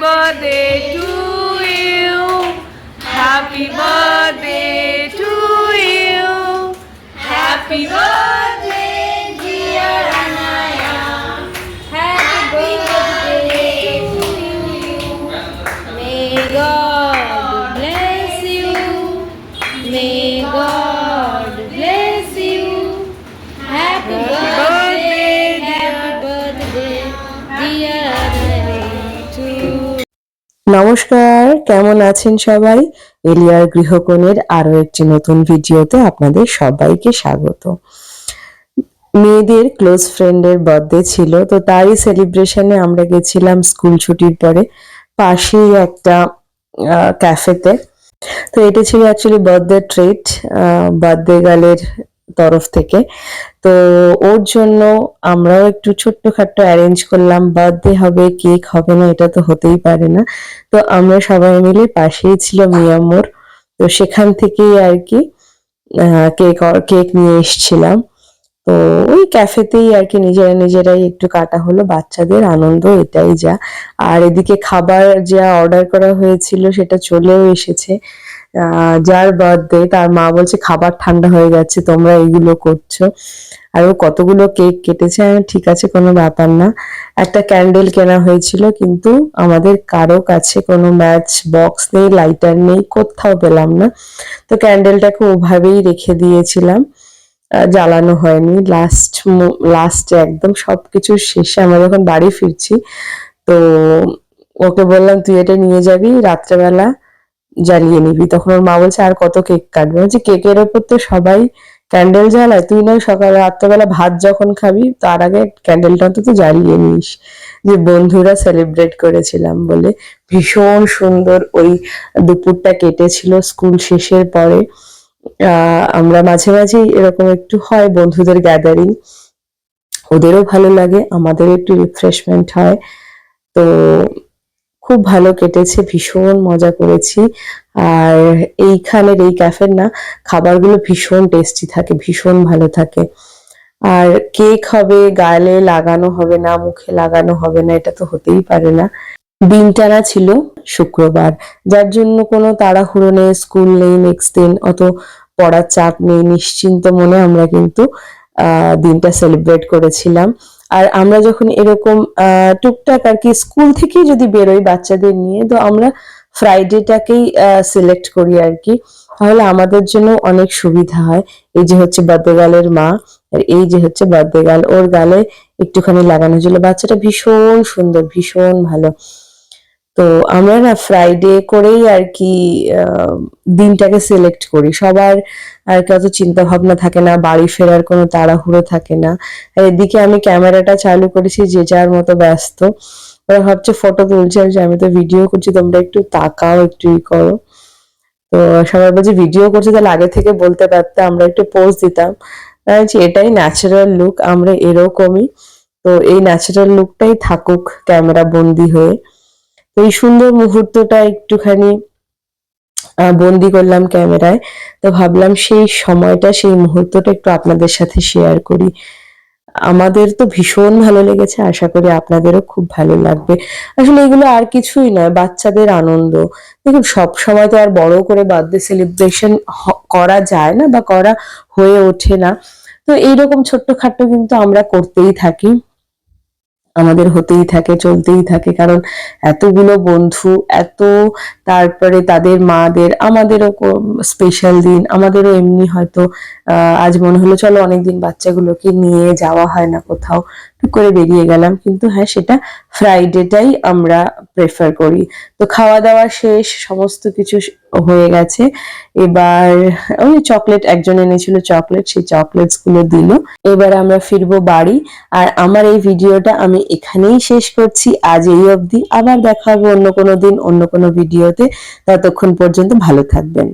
birthday to you. Happy birthday to you. Happy birthday, dear Anaya. Happy birthday to you. May God bless you. May God bless you. Happy birthday, dear Anaya to you. নমস্কার, কেমন আছেন সবাই? এলিয়ার গৃহকোণের আরো একটি নতুন ভিডিওতে আপনাদের সবাইকে স্বাগত। মেয়েদের ক্লোজ ফ্রেন্ডের বার্থডে ছিল, তো তারই সেলিব্রেশনে আমরা গেছিলাম স্কুল ছুটির পরে পাশেই একটা ক্যাফেতে। তো এটা ছিল অ্যাকচুয়ালি বার্থডে ট্রিট বার্থডে গার্লের তরফ থেকে। তো ওর জন্য আমরাও একটু ছোট্টখাট্ট অ্যারেঞ্জ করলাম। বার্থডে হবে, কেক হবে না, এটা তো হতেই পারে না। তো আমরা সবাই মিলে, পাশেই ছিল মিয়ামোর, তো সেখান থেকেই আর কি কেক নিয়ে এসছিলাম। তো ওই ক্যাফেতেই আর কি নিজেরাই একটু কাটা হলো, বাচ্চাদের আনন্দ এটাই যা। আর এদিকে খাবার যা অর্ডার করা হয়েছিল সেটা চলেও এসেছে। যার বার্থডে তার মা বলছে খাবার ঠান্ডা হয়ে যাচ্ছে, তোমরা এইগুলো করছো। আর ও কতগুলো কেক কেটেছে, ঠিক আছে কোনো ব্যাপার না। একটা ক্যান্ডেল কেনা হয়েছিল, কিন্তু আমাদের কারো কাছে কোনো ম্যাচ বক্স নেই, লাইটার নেই, কোথাও পেলাম না। তো ক্যান্ডেলটাকে ওভাবেই রেখে দিয়েছিলাম, জ্বালানো হয়নি। লাস্টে একদম সবকিছু শেষে আমরা যখন বাড়ি ফিরছি, তো ওকে বললাম তুই এটা নিয়ে যাবি, রাত্রেবেলা জ্বালিয়ে নিবি। তখন ওর মা বলছে আর কত কেক কাটবে? বলছে কেকের ওপর তো সবাই ক্যান্ডেল জ্বালায়, তুই না সকালে রাত্রেবেলা ভাত যখন খাবি তার আগে ক্যান্ডেলটা অন্তত জ্বালিয়ে নিস। যে বন্ধুরা সেলিব্রেট করেছিলাম বলে ভীষণ সুন্দর ওই দুপুরটা কেটেছিল স্কুল শেষের পরে। আমরা মাঝে মাঝেই এরকম একটু হয় বন্ধুদের গ্যাদারিং, ওদেরও ভালো লাগে, আমাদের একটু রিফ্রেশমেন্ট হয়। তো খুব ভালো কেটেছে, ভীষণ মজা করেছি। আর এইখানের এই ক্যাফের না খাবারগুলো ভীষণ টেস্টি থাকে, ভীষণ ভালো থাকে। আর কেক হবে, গালে লাগানো হবে না, মুখে লাগানো হবে না, এটা তো হতেই পারে না। দিনটানা ছিল শুক্রবার, যার জন্য কোনো তাড়াহুড়ো নেই, স্কুল নেই নেক্সট দিন, অত পড়ার চাপ নেই, নিশ্চিন্ত মনে আমরা কিন্তু দিনটা সেলিব্রেট করেছিলাম। আর আমরা যখন এরকম টুকটাক আর কি স্কুল থেকেই যদি বেরোই বাচ্চাদের নিয়ে, তো আমরা ফ্রাইডেটাকেই সিলেক্ট করি আর কি, তাহলে আমাদের জন্য অনেক সুবিধা হয়। এই যে হচ্ছে বার্থডে গার্লের মা, আর এই যে হচ্ছে বার্থডে গার্ল, ওর গালে একটুখানি লাগানো ছিল। বাচ্চাটা ভীষণ সুন্দর, ভীষণ ভালো। তো আমরা না ফ্রাইডে করেই আর কি দিনটাকে সিলেক্ট করি। সবার আর কি অত চিন্তা ভাবনা থাকে না, বাড়ি ফেরার কোনো তাড়াহুড়ো থাকে না। আর এদিকে আমি ক্যামেরাটা চালু করেছি, যে যার মতো ব্যস্ত। ওরা ভাবছে ফটো তুলছে, আমি তো ভিডিও করছি, তোমরা একটু তাকাও, একটু ই করো। তো সবাই বলছে ভিডিও করছে, তাহলে আগে থেকে বলতে পারতে, আমরা একটু পোজ দিতাম। এটাই ন্যাচারাল লুক, আমরা এরকমই। তো এই ন্যাচারাল লুকটাই থাকুক ক্যামেরা বন্দি হয়ে। এই সুন্দর মুহূর্তটা একটুখানি বন্দি করলাম ক্যামেরায়। তো ভাবলাম সেই সময়টা, সেই মুহূর্তটা একটু আপনাদের সাথে শেয়ার করি। আমাদের তো ভীষণ ভালো লেগেছে, আশা করি আপনাদেরও খুব ভালো লাগবে। আসলে এগুলো আর কিছুই নয়, বাচ্চাদের আনন্দ। দেখুন সব সময় তো আর বড় করে বার্থডে সেলিব্রেশন করা যায় না, বা করা হয়ে ওঠে না। তো এইরকম ছোট্টখাট্ট কিন্তু আমরা করতেই থাকি, আমাদের হতেই থাকে, চলতেই থাকে। কারণ এতগুলো বন্ধু, তারপরে তাদের মাদের, আমাদেরও স্পেশাল দিন, আমাদেরও এমনি হয়তো আজ মনে হলো চলো অনেকদিন বাচ্চাগুলোকে নিয়ে যাওয়া হয় না কোথাও, টুক করে বেরিয়ে গেলাম। কিন্তু হ্যাঁ, সেটা ফ্রাইডেটাই আমরা প্রেফার করি। তো খাওয়া দাওয়া শেষ, সমস্ত কিছু হয়ে গেছে। এবার ওই চকলেট একজন এনেছিল, চকলেট, সেই চকলেটস গুলো দিল। এবার আমরা ফিরবো বাড়ি। আর আমার এই ভিডিওটা আমি এখানেই শেষ করছি, আজ এই অবধি। আবার দেখা হবে অন্য কোনো দিন, অন্য কোনো ভিডিওতে। ততক্ষণ পর্যন্ত ভালো থাকবেন।